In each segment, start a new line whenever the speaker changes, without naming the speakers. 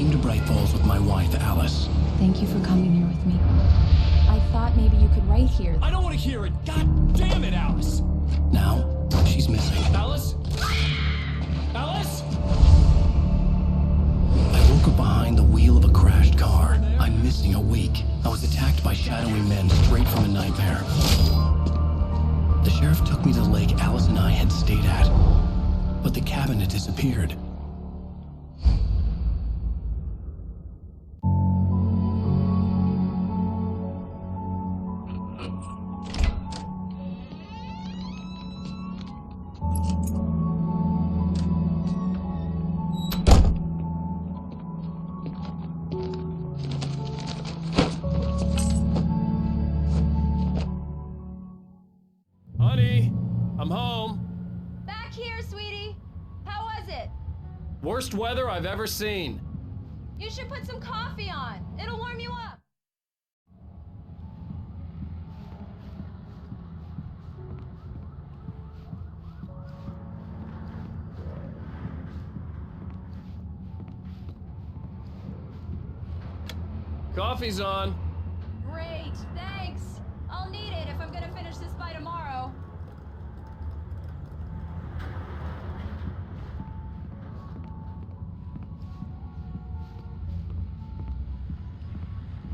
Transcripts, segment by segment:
came to Bright Falls with my wife, Alice.
Thank you for coming here with me. I thought maybe you could write here.
I don't want to hear it! God damn it, Alice!
Now, she's missing.
Alice? Alice?
I woke up behind the wheel of a crashed car. I'm missing a week. I was attacked by shadowy men straight from a nightmare. The sheriff took me to the lake Alice and I had stayed at, but the cabin had disappeared.
Honey, I'm home.
Back here, sweetie. How was it?
Worst weather I've ever seen.
You should put some coffee on. It'll warm you up.
Coffee's on.
Great, thanks. I'll need it if I'm gonna finish this by tomorrow.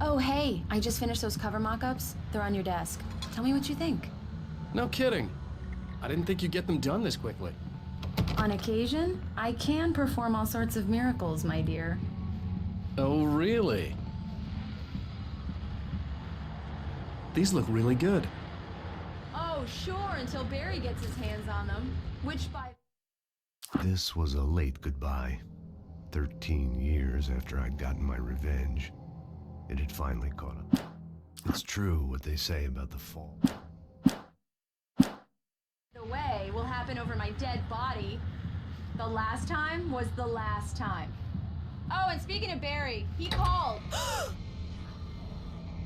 Oh, hey, I just finished those cover mock-ups. They're on your desk. Tell me what you think.
No kidding. I didn't think you'd get them done this quickly.
On occasion, I can perform all sorts of miracles, my dear.
Oh, really? These look really good.
Oh, sure, until Barry gets his hands on them. Which by...
This was a late goodbye. 13 years after I'd gotten my revenge, it had finally caught up. It's true what they say about the fall.
The way will happen over my dead body. The last time was the last time. Oh, and speaking of Barry, he called.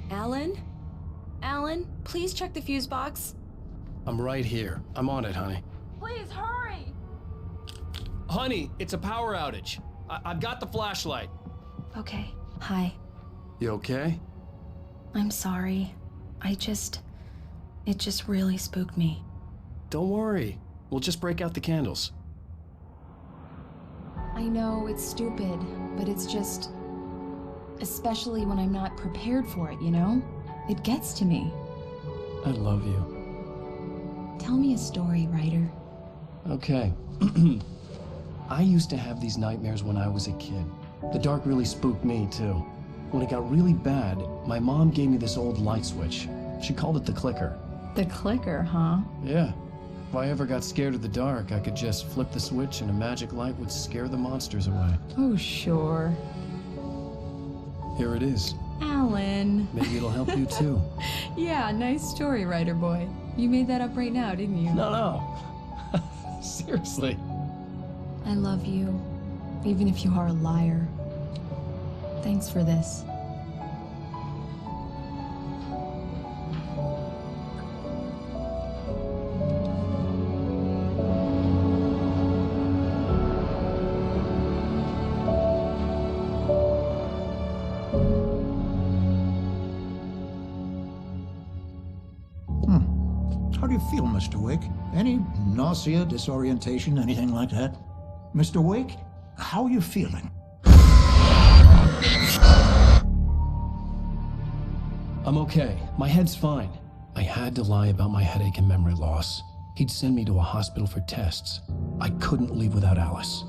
Alan? Alan, please check the fuse box.
I'm right here. I'm on it, honey.
Please hurry.
Honey, it's a power outage. I've got the flashlight.
Okay, hi.
You okay?
I'm sorry. It just really spooked me.
Don't worry. We'll just break out the candles.
I know it's stupid, but it's just... especially when I'm not prepared for it, you know? It gets to me.
I love you.
Tell me a story, writer.
Okay. I used to have these nightmares when I was a kid. The dark really spooked me, too. When it got really bad, my mom gave me this old light switch. She called it the clicker.
The clicker, huh?
Yeah. If I ever got scared of the dark, I could just flip the switch and a magic light would scare the monsters away.
Oh, sure.
Here it is.
Alan.
Maybe it'll help you, too.
Yeah, nice story, writer boy. You made that up right now, didn't you?
No. Seriously.
I love you, even if you are a liar. Thanks for this.
How do you feel, Mr. Wake? Any nausea, disorientation, anything like that? Mr. Wake, how are you feeling?
I'm okay. My head's fine. I had to lie about my headache and memory loss. He'd send me to a hospital for tests. I couldn't leave without Alice.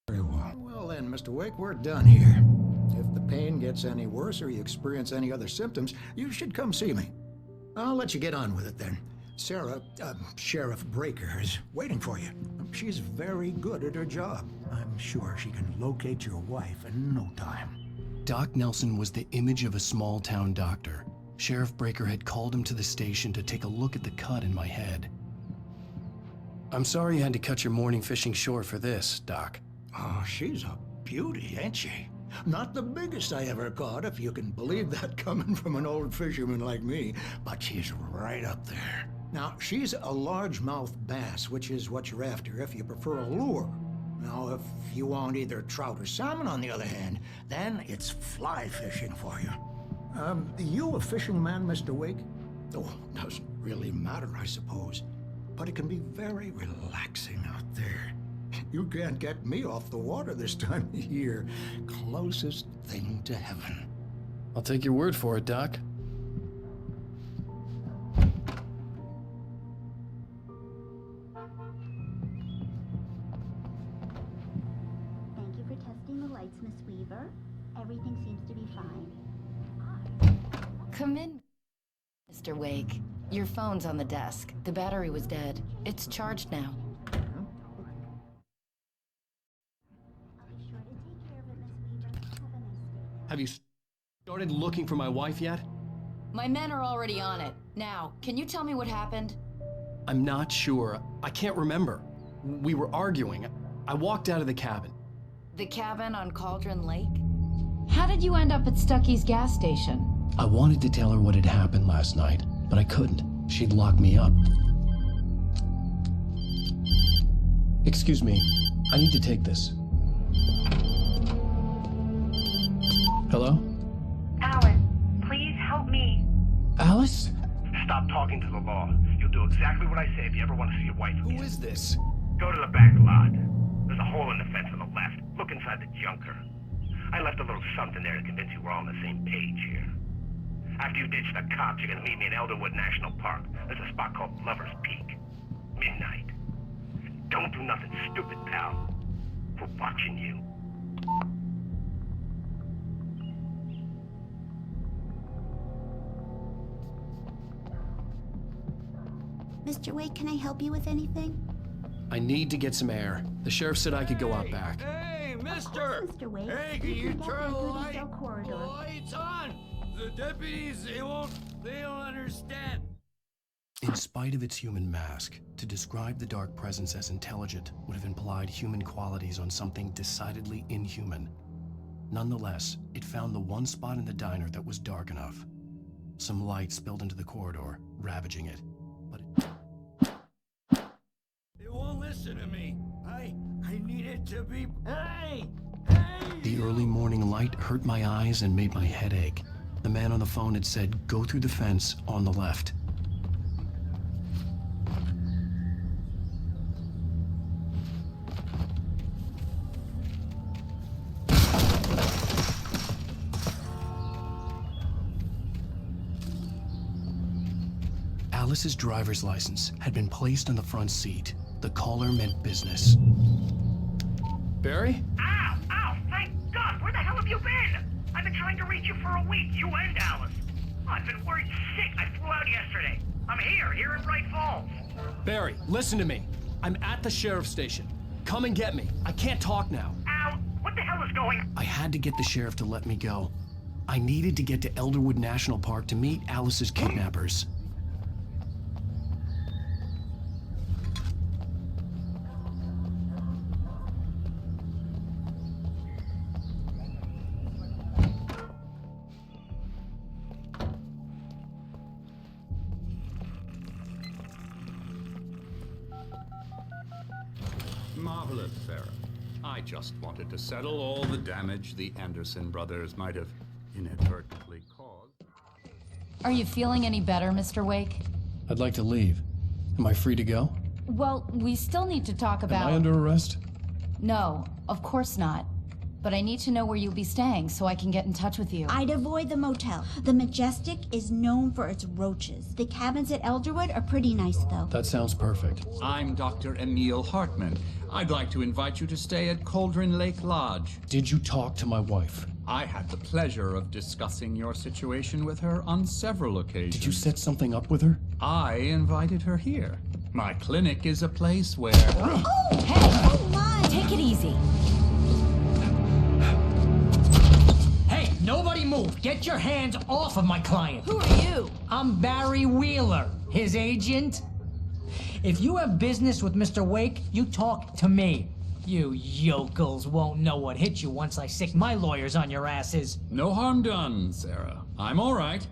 Very well. Well then, Mr. Wake, we're done here. If the pain gets any worse or you experience any other symptoms, you should come see me. I'll let you get on with it then. Sarah, Sheriff Breaker, is waiting for you. She's very good at her job. I'm sure she can locate your wife in no time.
Doc Nelson was the image of a small-town doctor. Sheriff Breaker had called him to the station to take a look at the cut in my head. I'm sorry you had to cut your morning fishing short for this, Doc.
Oh, she's a beauty, ain't she? Not the biggest I ever caught, if you can believe that coming from an old fisherman like me, but she's right up there. Now, she's a largemouth bass, which is what you're after if you prefer a lure. Now, if you want either trout or salmon, on the other hand, then it's fly fishing for you. You a fishing man, Mr. Wake? Oh, doesn't really matter, I suppose. But it can be very relaxing out there. You can't get me off the water this time of year. Closest thing to heaven.
I'll take your word for it, Doc.
Thank you for testing the lights, Miss Weaver. Everything seems to be fine.
Come in, Mr. Wake. Your phone's on the desk. The battery was dead. It's charged now.
I'll be sure to take care of it, Miss Weaver. Have a nice day.
Have you started looking for my wife yet?
My men are already on it. Now, can you tell me what happened?
I'm not sure. I can't remember. We were arguing. I walked out of the cabin.
The cabin on Cauldron Lake? How did you end up at Stucky's gas station?
I wanted to tell her what had happened last night, but I couldn't. She'd lock me up. Excuse me. I need to take this. Hello?
Alan, please help me.
Alice?
Stop talking to the law. You'll do exactly what I say if you ever want to see your wife again.
Who is this?
Go to the back lot. There's a hole in the fence on the left. Look inside the junker. I left a little something there to convince you we're all on the same page here. After you ditch the cops, you're gonna meet me in Elderwood National Park. There's a spot called Lover's Peak. Midnight. Don't do nothing stupid, pal. We're watching you.
Mr. Wake, can I help you with anything?
I need to get some air. The sheriff said I could go out back.
Hey,
mister!
mister!
Mr. Wake,
Hey, can
you
you
can get
turn the
my
light?
Goody corridor.
Lights on! The deputies, they don't understand.
In spite of its human mask, to describe the dark presence as intelligent would have implied human qualities on something decidedly inhuman. Nonetheless, it found the one spot in the diner that was dark enough. Some light spilled into the corridor, ravaging it. But
They won't listen to me. I need it to be... Hey!
the early morning light hurt my eyes and made my head ache. The man on the phone had said, "Go through the fence on the left." Alice's driver's license had been placed on the front seat. The caller meant business. Barry?
Ow! Ow! Thank God! Where the hell have you been? I've been trying to reach you for a week, you and Alice. I've been worried sick. I flew out yesterday. I'm here in Bright Falls.
Barry, listen to me. I'm at the sheriff's station. Come and get me. I can't talk now.
Ow! What the hell is going on?
I had to get the sheriff to let me go. I needed to get to Elderwood National Park to meet Alice's kidnappers.
Marvelous, Sarah. I just wanted to settle all the damage the Anderson brothers might have inadvertently caused.
Are you feeling any better, Mr. Wake?
I'd like to leave. Am I free to go?
Well, we still need to talk about...
Am I under arrest?
No, of course not. But I need to know where you'll be staying so I can get in touch with you.
I'd avoid the motel. The Majestic is known for its roaches. The cabins at Elderwood are pretty nice, though.
That sounds perfect.
I'm Dr. Emil Hartman. I'd like to invite you to stay at Cauldron Lake Lodge.
Did you talk to my wife?
I had the pleasure of discussing your situation with her on several occasions.
Did you set something up with her?
I invited her here. My clinic is a place where...
Oh, hey! Oh, my!
Take it easy.
Hey, nobody move! Get your hands off of my client!
Who are you?
I'm Barry Wheeler, his agent. If you have business with Mr. Wake, you talk to me. You yokels won't know what hit you once I sick my lawyers on your asses.
No harm done, Sarah. I'm all right.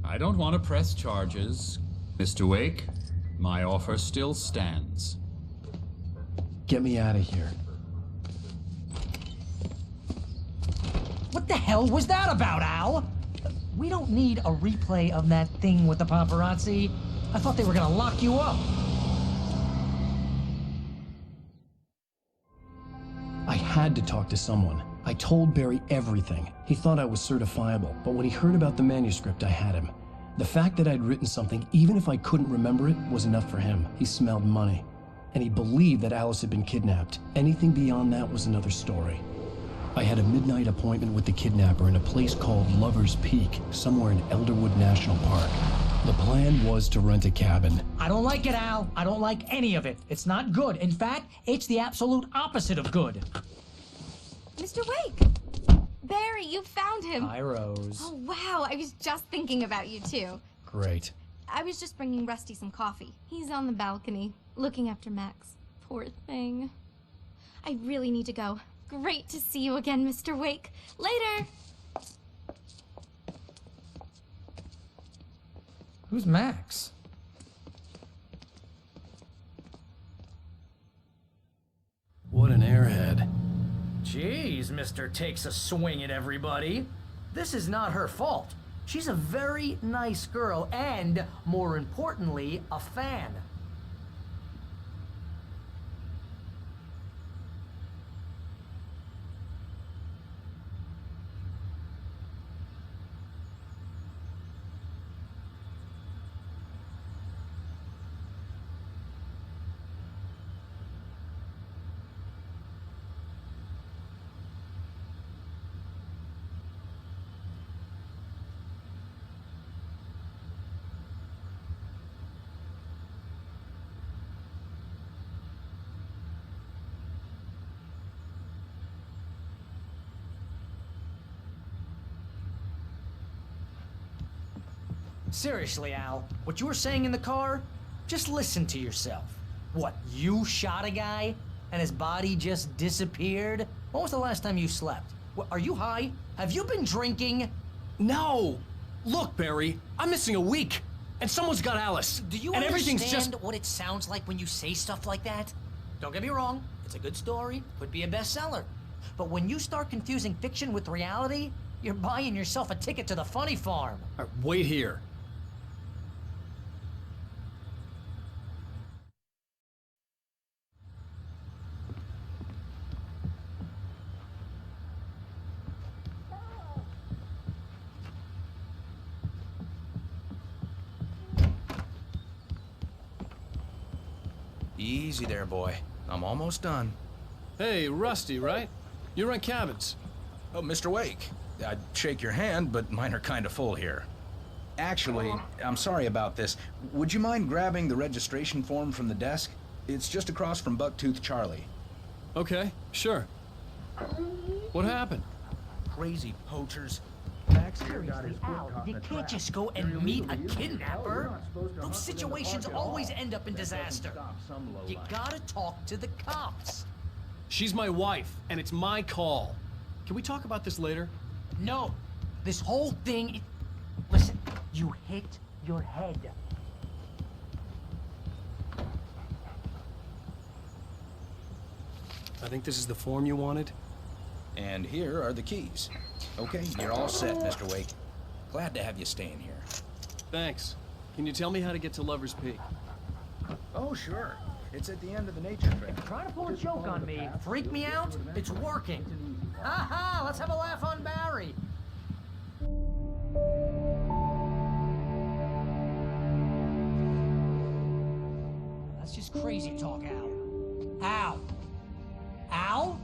I don't want to press charges. Mr. Wake, my offer still stands.
Get me out of here.
What the hell was that about, Al? We don't need a replay of that thing with the paparazzi. I thought they were gonna lock you up.
I had to talk to someone. I told Barry everything. He thought I was certifiable, but when he heard about the manuscript, I had him. The fact that I'd written something, even if I couldn't remember it, was enough for him. He smelled money. And he believed that Alice had been kidnapped. Anything beyond that was another story. I had a midnight appointment with the kidnapper in a place called Lover's Peak, somewhere in Elderwood National Park. The plan was to rent a cabin.
I don't like it, Al. I don't like any of it. It's not good. In fact, it's the absolute opposite of good.
Mr. Wake! Barry, you found him!
Hi, Rose.
Oh, wow, I was just thinking about you, too.
Great.
I was just bringing Rusty some coffee. He's on the balcony, looking after Max. Poor thing. I really need to go. Great to see you again, Mr. Wake. Later!
Who's Max?
What an airhead.
Jeez, Mr. Takes a swing at everybody. This is not her fault. She's a very nice girl and, more importantly, a fan. Seriously, Al, what you were saying in the car? Just listen to yourself. What, you shot a guy and his body just disappeared? When was the last time you slept? What, are you high? Have you been drinking?
No! Look, Barry, I'm missing a week, and someone's got Alice.
Do you
and
understand
everything's just...
what it sounds like when you say stuff like that? Don't get me wrong, it's a good story, could be a bestseller. But when you start confusing fiction with reality, you're buying yourself a ticket to the funny farm.
All right, wait here.
Easy there, boy. I'm almost done.
Hey, Rusty, right? You rent cabins.
Oh, Mr. Wake. I'd shake your hand, but mine are kind of full here. Actually, I'm sorry about this. Would you mind grabbing the registration form from the desk? It's just across from Bucktooth Charlie.
Okay, sure. What happened?
Crazy poachers. Seriously, Al, you can't just go and meet a kidnapper. Those situations always end up in disaster. You gotta talk to the cops.
She's my wife, and it's my call. Can we talk about this later?
No, this whole thing... Listen, you hit your head.
I think this is the form you wanted.
And here are the keys. Okay, you're all set, Mr. Wake. Glad to have you staying here.
Thanks. Can you tell me how to get to Lover's Peak?
Oh, sure. It's at the end of the nature trail.
Trying to pull a joke on me, freak me out? It's working. Aha! Let's have a laugh on Barry.
That's just crazy talk, Al. Al? Al?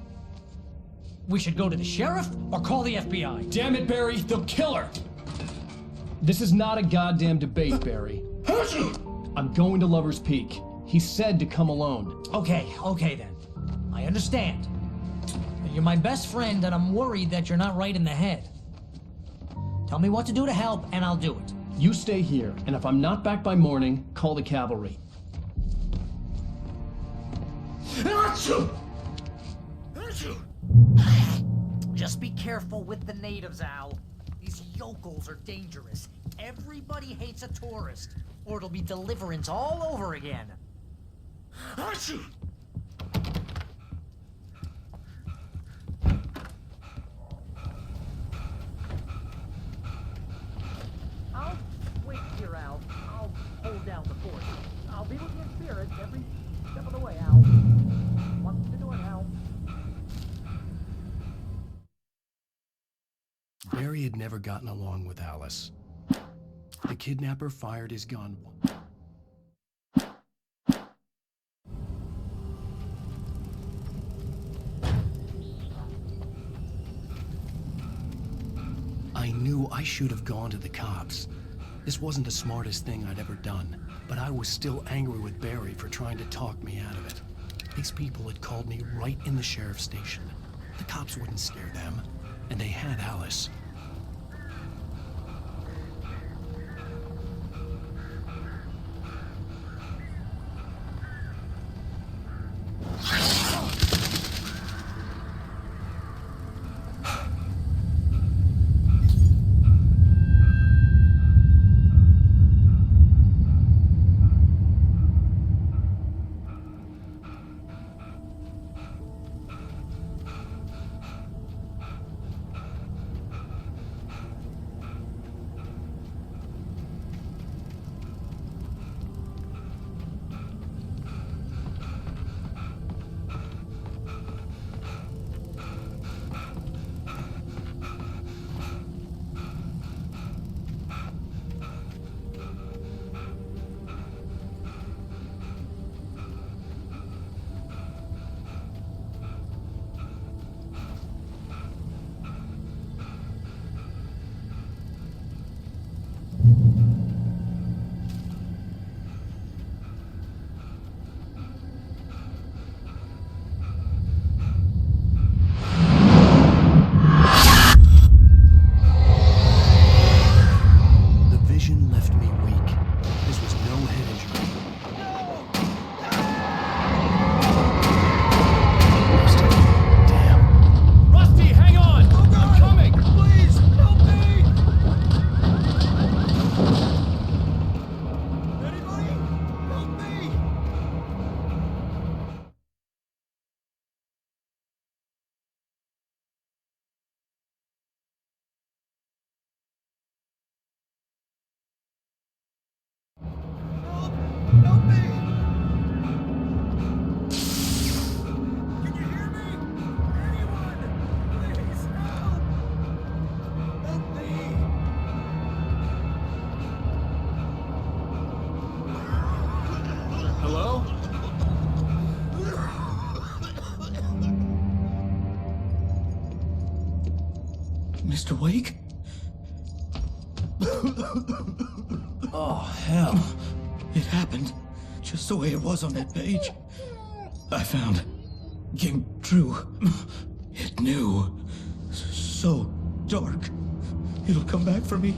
We should go to the sheriff or call the FBI.
Damn it, Barry, they'll kill her! This is not a goddamn debate, Barry. I'm going to Lover's Peak. He said to come alone.
Okay then. I understand. You're my best friend, and I'm worried that you're not right in the head. Tell me what to do to help, and I'll do it.
You stay here, and if I'm not back by morning, call the cavalry.
Just be careful with the natives, Al. These yokels are dangerous. Everybody hates a tourist, or it'll be Deliverance all over again. Archie! I'll wait here, Al. I'll hold down the fort. I'll be with you in spirit every step of the way, Al. Want to do it, Al?
Barry had never gotten along with Alice. The kidnapper fired his gun. I knew I should have gone to the cops. This wasn't the smartest thing I'd ever done, but I was still angry with Barry for trying to talk me out of it. These people had called me right in the sheriff's station. The cops wouldn't scare them, and they had Alice.
Mr. Wake? Oh, hell. It happened just the way it was on that page. I found. Came true. It knew. So dark. It'll come back for me.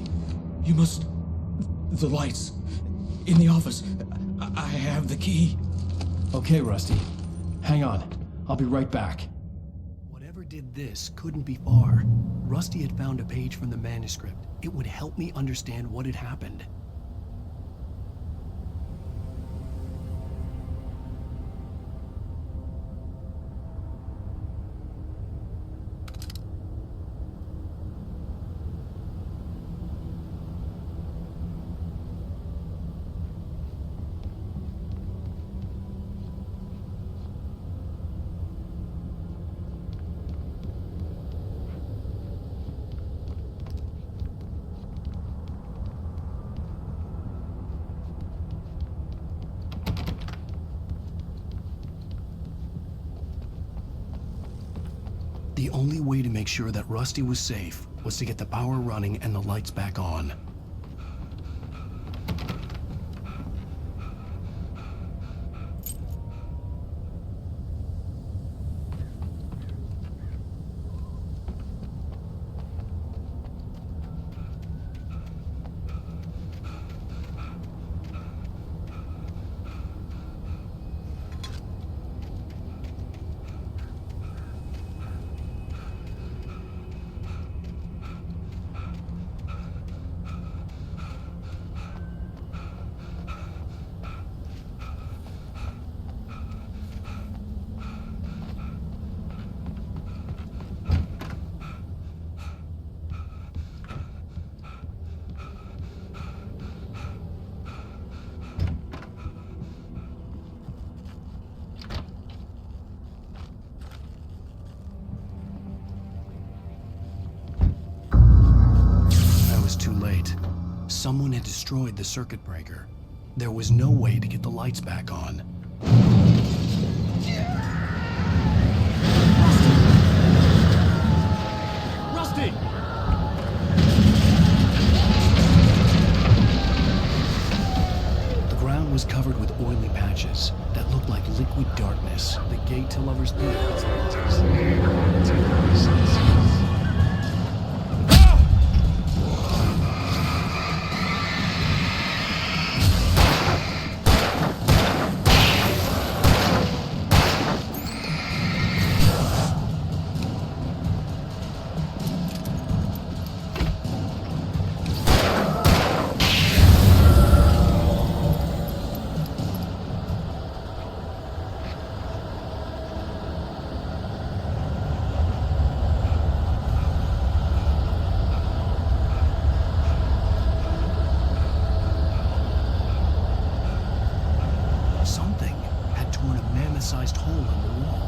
You must... The lights. In the office. I have the key.
Okay, Rusty. Hang on. I'll be right back. Whatever did this couldn't be far. Rusty had found a page from the manuscript. It would help me understand what had happened. The only way to make sure that Rusty was safe was to get the power running and the lights back on. right. Someone had destroyed the circuit breaker. There was no way to get the lights back on. Rusty! The ground was covered with oily patches that looked like liquid darkness. The gate to Lover's Peak. Sized hole in the wall.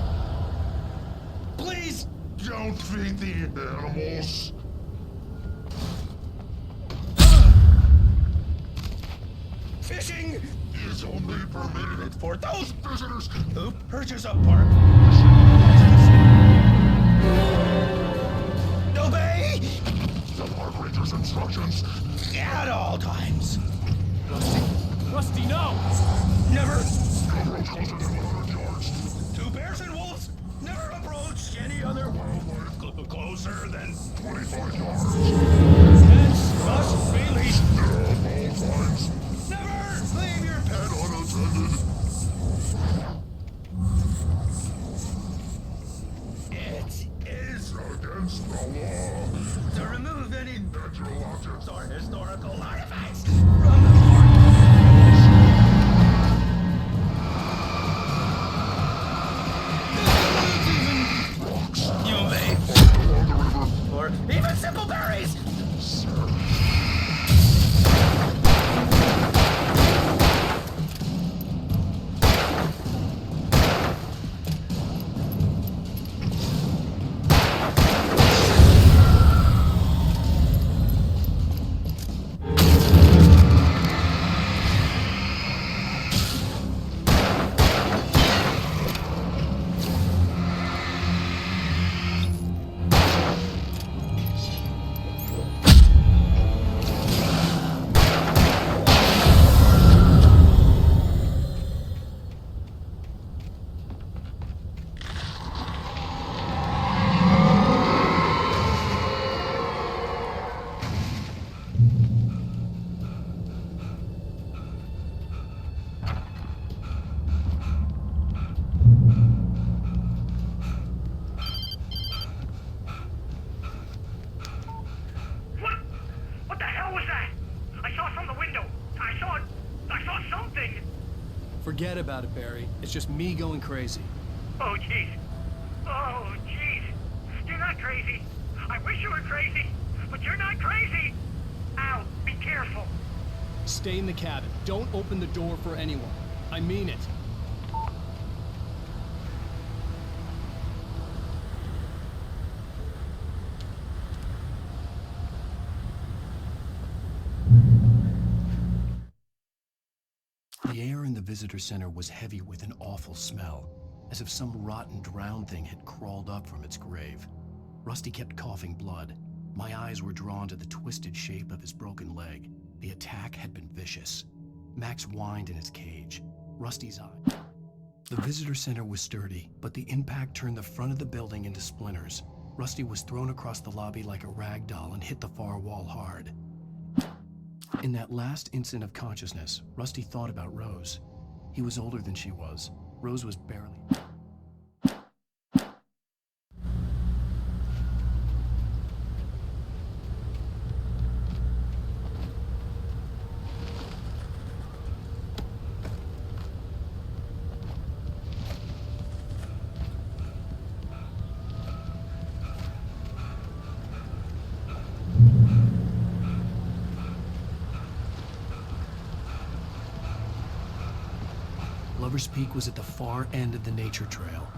Please don't feed the animals.
Fishing
is only permitted
for those
visitors
who purchase a park. Obey
the park ranger's instructions
at all times.
Rusty, no!
Never.
Approach closer than 100 yards.
To bears and wolves, never approach any other wildlife closer than
25 yards.
Pets must be leashed.
At all times.
Never leave your pet
unattended.
It is
against the law
to remove any
natural objects
or historical artifacts from the park. You may. Or even simple berries.
Forget about it, Barry. It's just me going crazy.
Oh, jeez. Oh, jeez. You're not crazy. I wish you were crazy, but you're not crazy. Ow, be careful.
Stay in the cabin. Don't open the door for anyone. I mean it. The air in the visitor center was heavy with an awful smell, as if some rotten drowned thing had crawled up from its grave. Rusty kept coughing blood. My eyes were drawn to the twisted shape of his broken leg. The attack had been vicious. Max whined in his cage. Rusty's eye. The visitor center was sturdy, but the impact turned the front of the building into splinters. Rusty was thrown across the lobby like a rag doll and hit the far wall hard. In that last instant of consciousness, Rusty thought about Rose. He was older than she was. Rose was barely... Lover's Peak was at the far end of the nature trail.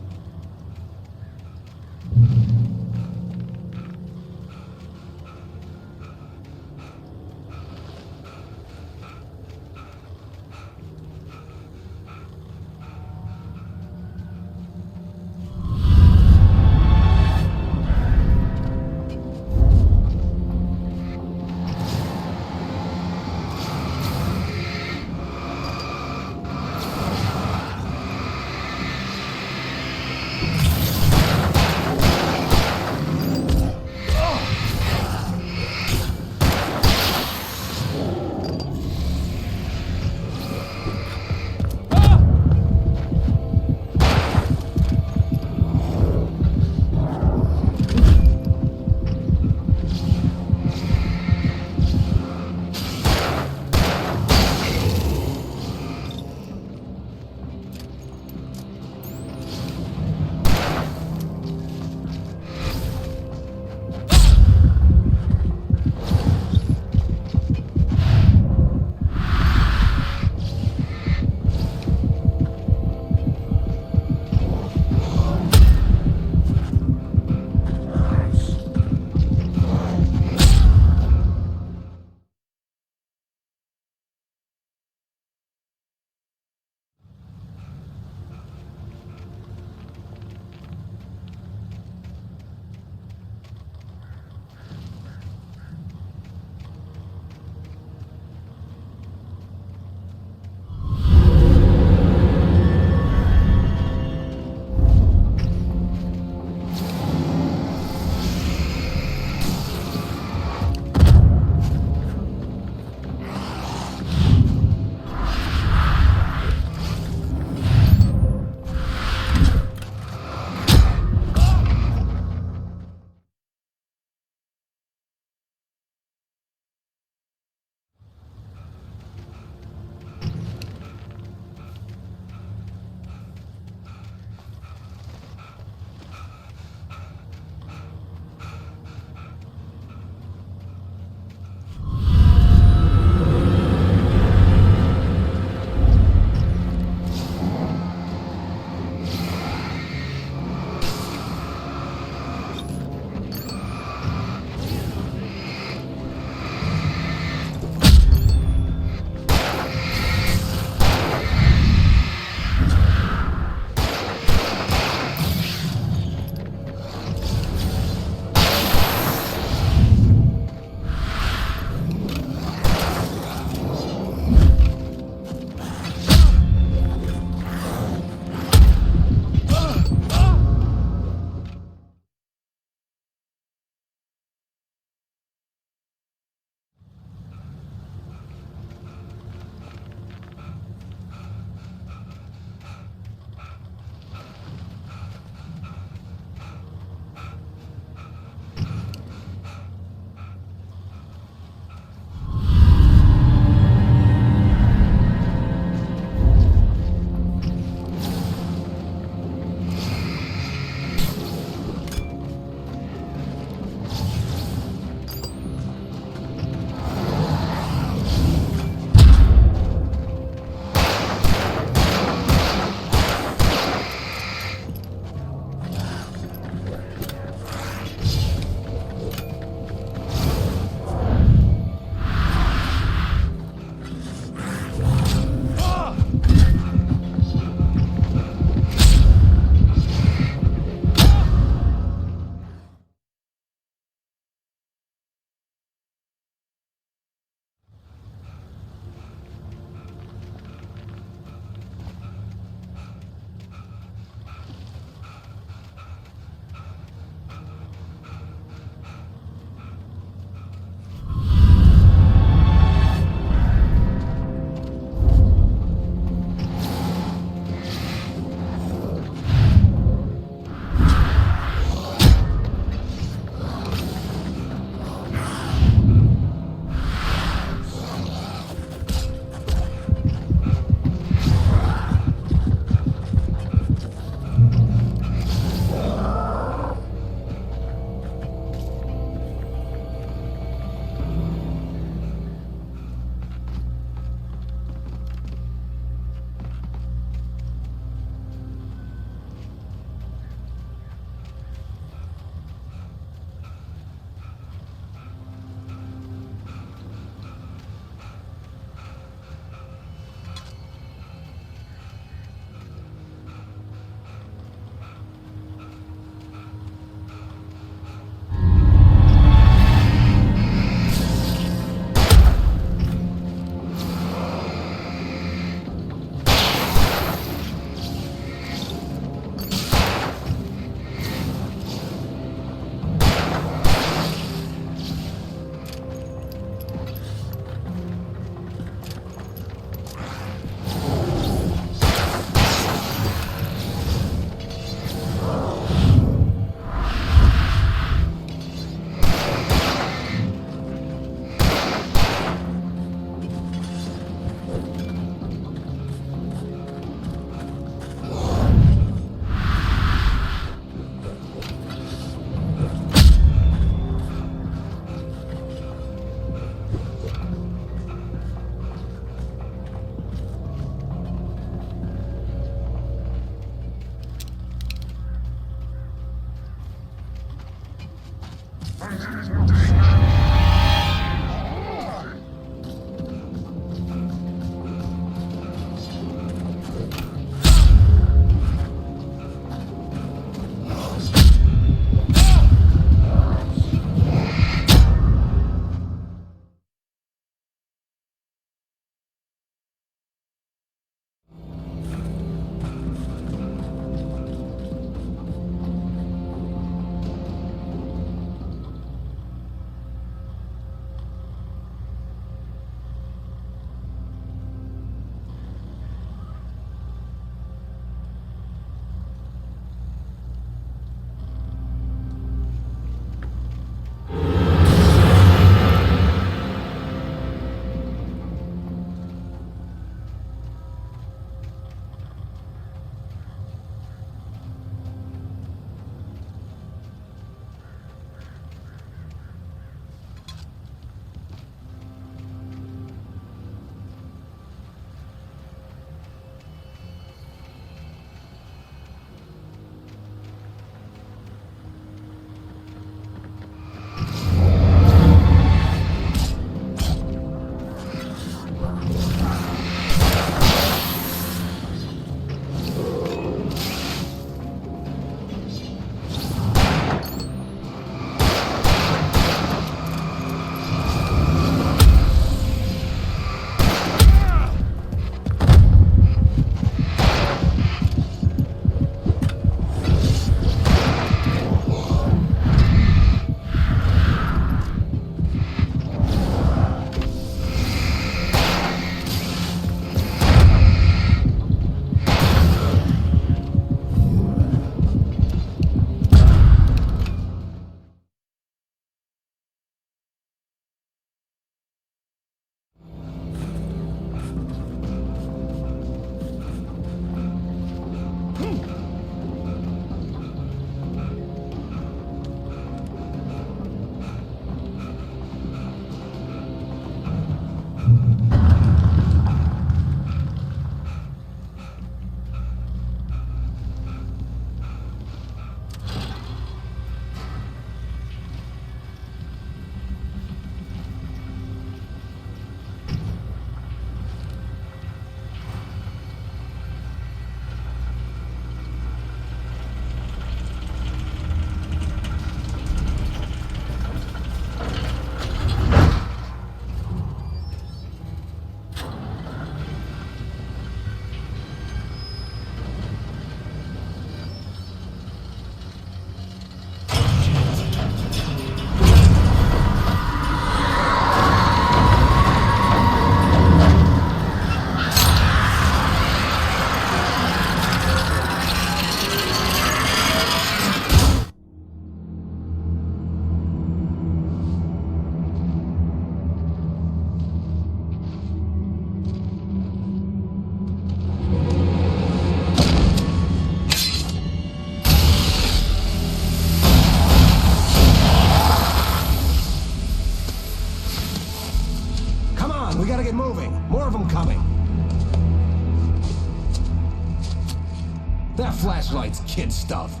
That flashlight's kid stuff.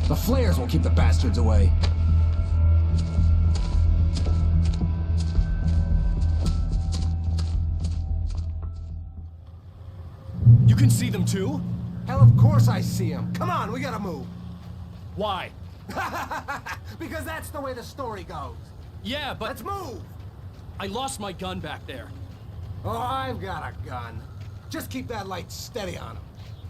The flares will keep the bastards away.
You can see them too?
Hell, of course I see them. Come on, we gotta move.
Why?
Because that's the way the story goes.
Yeah, but...
Let's move!
I lost my gun back there.
Oh, I've got a gun. Just keep that light steady on him.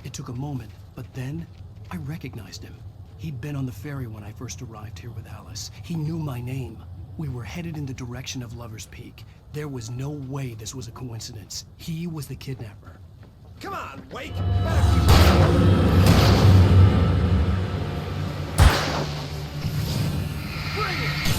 It took a moment, but then I recognized him. He'd been on the ferry when I first arrived here with Alice. He knew my name. We were headed in the direction of Lover's Peak. There was no way this was a coincidence. He was the kidnapper.
Come on, Wake! Bring it!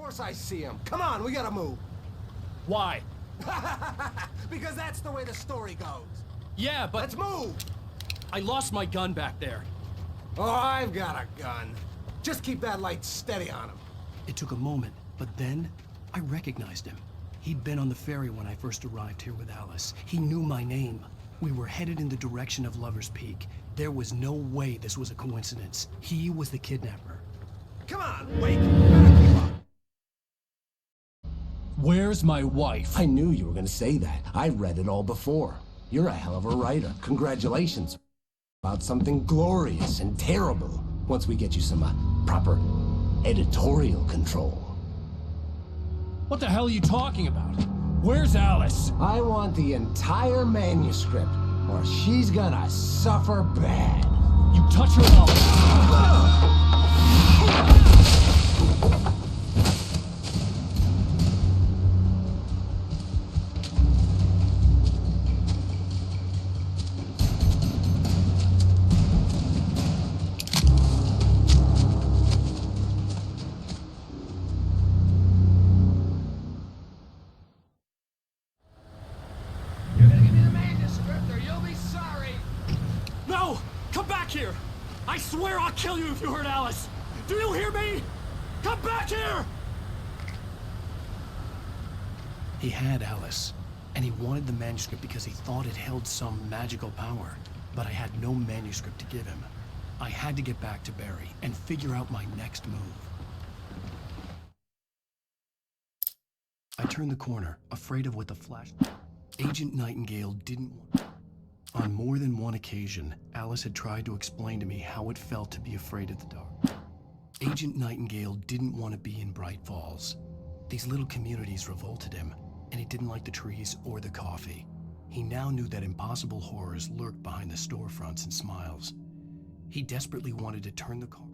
course I see him. Come on, we gotta move.
Why?
Because that's the way the story goes.
Yeah, but...
Let's move!
I lost my gun back there.
Oh, I've got a gun. Just keep that light steady on him.
It took a moment, but then I recognized him. He'd been on the ferry when I first arrived here with Alice. He knew my name. We were headed in the direction of Lover's Peak. There was no way this was a coincidence. He was the kidnapper.
Come on, Wake! Gotta keep up.
Where's my wife?
I knew you were gonna say that. I read it all before. You're a hell of a writer. Congratulations. About something glorious and terrible. Once we get you some proper editorial control.
What the hell are you talking about? Where's Alice?
I want the entire manuscript, or she's gonna suffer bad.
You touch her up.
You're gonna give me the manuscript or you'll be sorry.
No! Come back here! I swear I'll kill you if you hurt Alice! Do you hear me? Come back here! He had Alice, and he wanted the manuscript because he thought it held some magical power. But I had no manuscript to give him. I had to get back to Barry and figure out my next move. I turned the corner, afraid of what the flash... Agent Nightingale didn't want... On more than one occasion, Alice had tried to explain to me how it felt to be afraid of the dark. Agent Nightingale didn't want to be in Bright Falls. These little communities revolted him, and he didn't like the trees or the coffee. He now knew that impossible horrors lurked behind the storefronts and smiles. He desperately wanted to turn the car...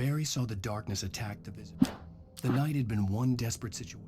Mary saw the darkness attack the visitor. The night had been one desperate situation.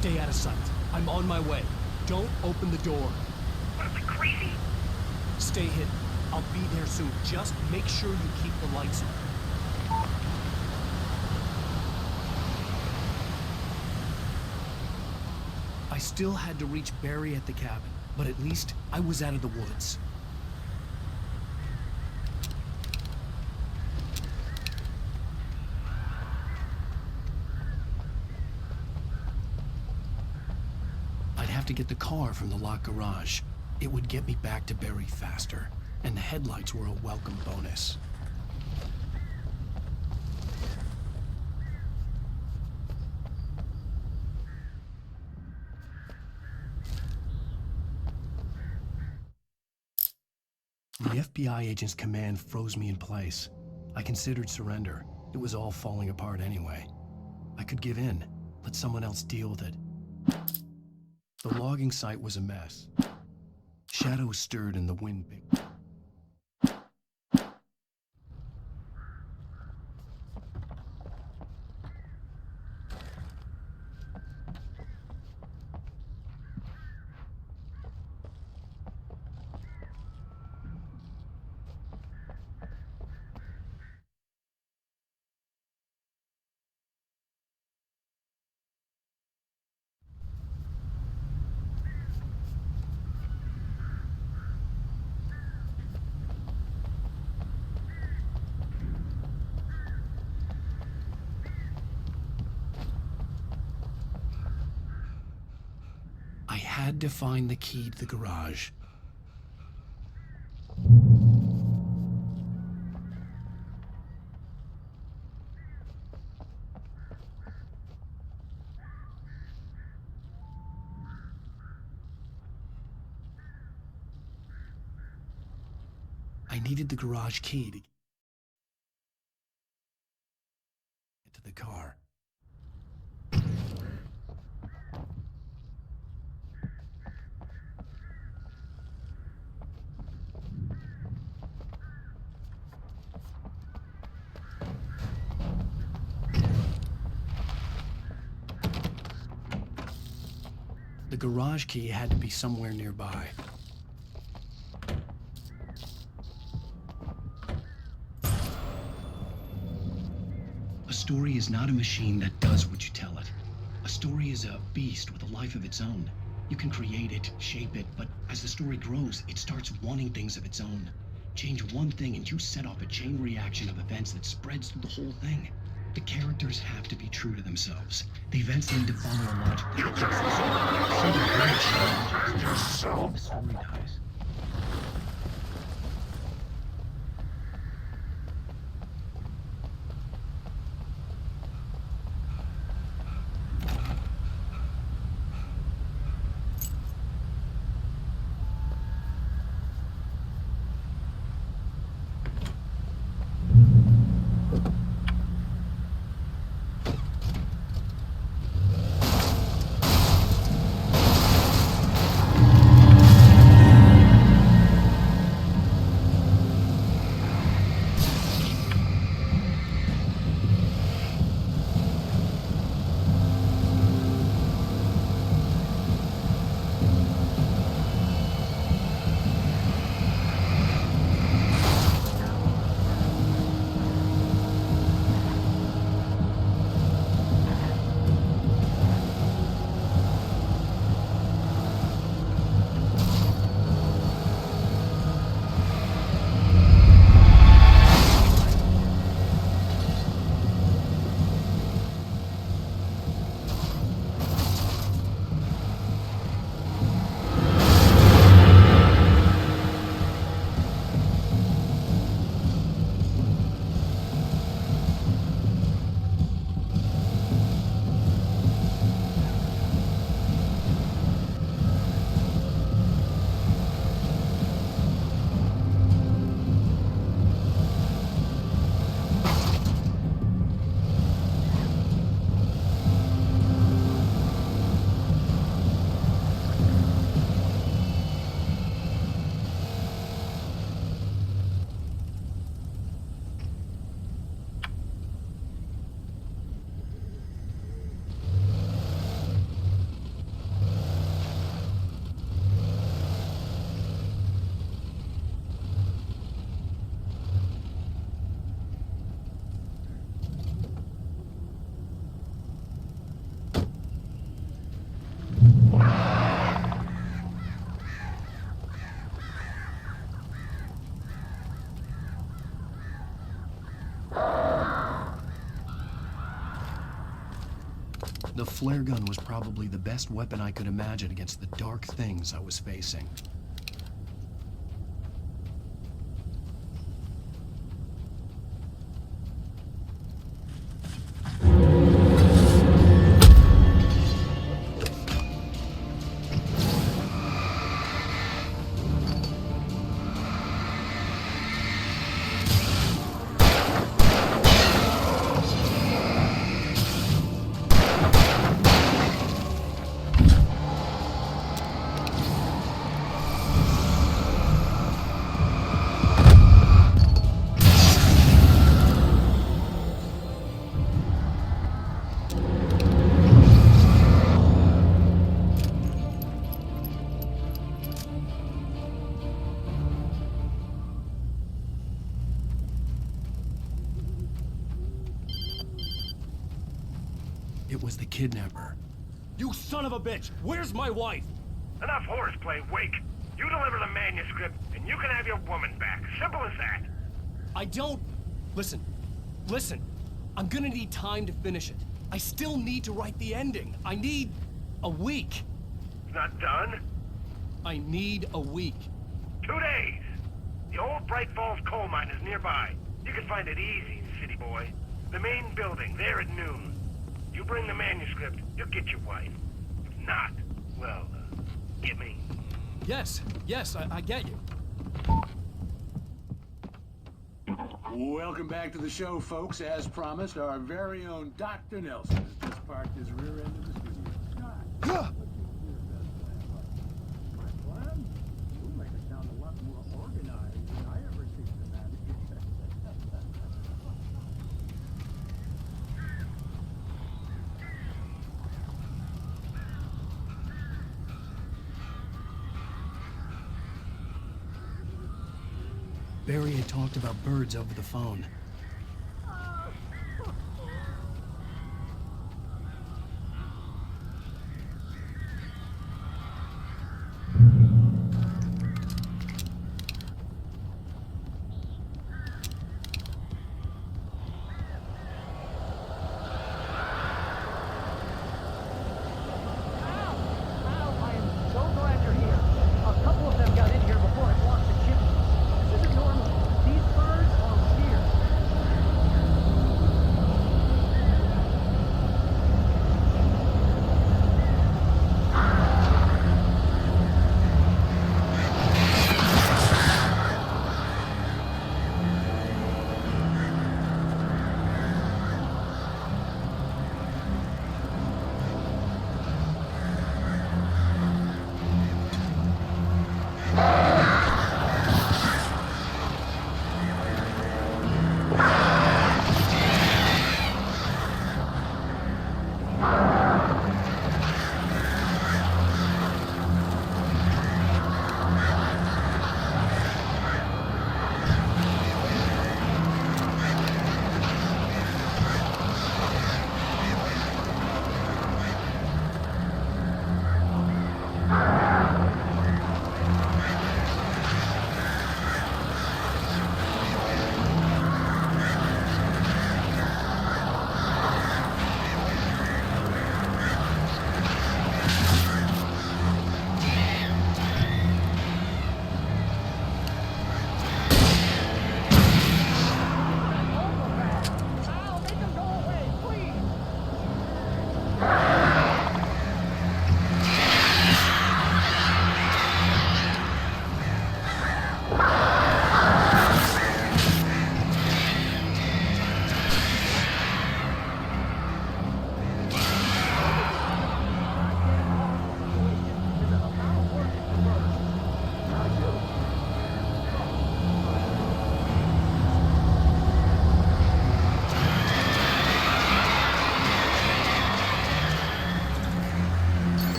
Stay out of sight. I'm on my way. Don't open the door.
What, am I crazy?
Stay hidden. I'll be there soon. Just make sure you keep the lights on. I still had to reach Barry at the cabin, but at least I was out of the woods. I'd have to get the car from the locked garage. It would get me back to Barry faster, and the headlights were a welcome bonus. The FBI agent's command froze me in place. I considered surrender. It was all falling apart anyway. I could give in, let someone else deal with it. The logging site was a mess. Shadows stirred in the wind. I had to find the key to the garage. I needed the garage key to get to the car. The garage key had to be somewhere nearby. A story is not a machine that does what you tell it. A story is a beast with a life of its own. You can create it, shape it, but as the story grows, it starts wanting things of its own. Change one thing and you set off a chain reaction of events that spreads through the whole thing. The characters have to be true to themselves. The events need to follow a logic that exists. The story dies. The flare gun was probably the best weapon I could imagine against the dark things I was facing. It was the kidnapper.
You son of a bitch! Where's my wife?
Enough horseplay, Wake. You deliver the manuscript, and you can have your woman back. Simple as that.
I don't... Listen. I'm gonna need time to finish it. I still need to write the ending. I need a week.
It's not done?
I need a week.
2 days. The old Bright Falls coal mine is nearby. You can find it easy, city boy. The main building, there at noon. You bring the manuscript, you'll get your wife. If not, well, get me.
Yes, I get you.
Welcome back to the show, folks. As promised, our very own Dr. Nelson has just parked his rear end of the studio. My plan? You make it sound a lot more organized than I ever seem to manage.
Barry had talked about birds over the phone.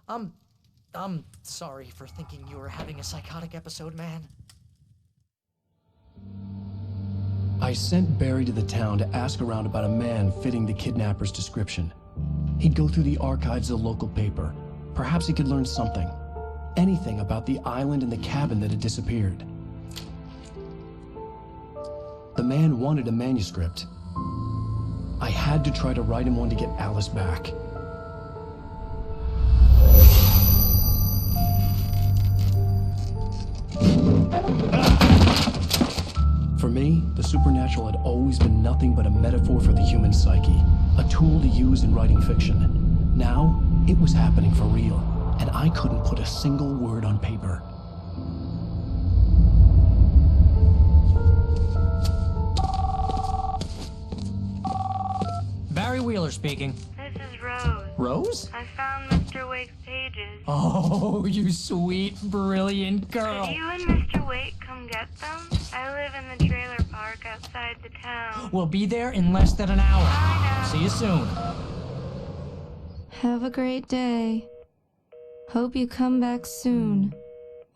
I'm sorry for thinking you were having a psychotic episode, man.
I sent Barry to the town to ask around about a man fitting the kidnapper's description. He'd go through the archives of the local paper. Perhaps he could learn something. Anything about the island and the cabin that had disappeared. The man wanted a manuscript. I had to try to write him one to get Alice back. For me, the supernatural had always been nothing but a metaphor for the human psyche, a tool to use in writing fiction. Now, it was happening for real, and I couldn't put a single word on paper.
Barry Wheeler speaking.
This is Rose.
Rose?
I found Mr. Wake's pages.
Oh, you sweet, brilliant girl.
Could you and Mr. Wake come get them? I live in the trailer park outside the town.
We'll be there in less than an hour. See you soon.
Have a great day. Hope you come back soon.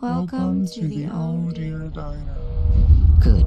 Welcome to the
Oh Dear Diner.
Good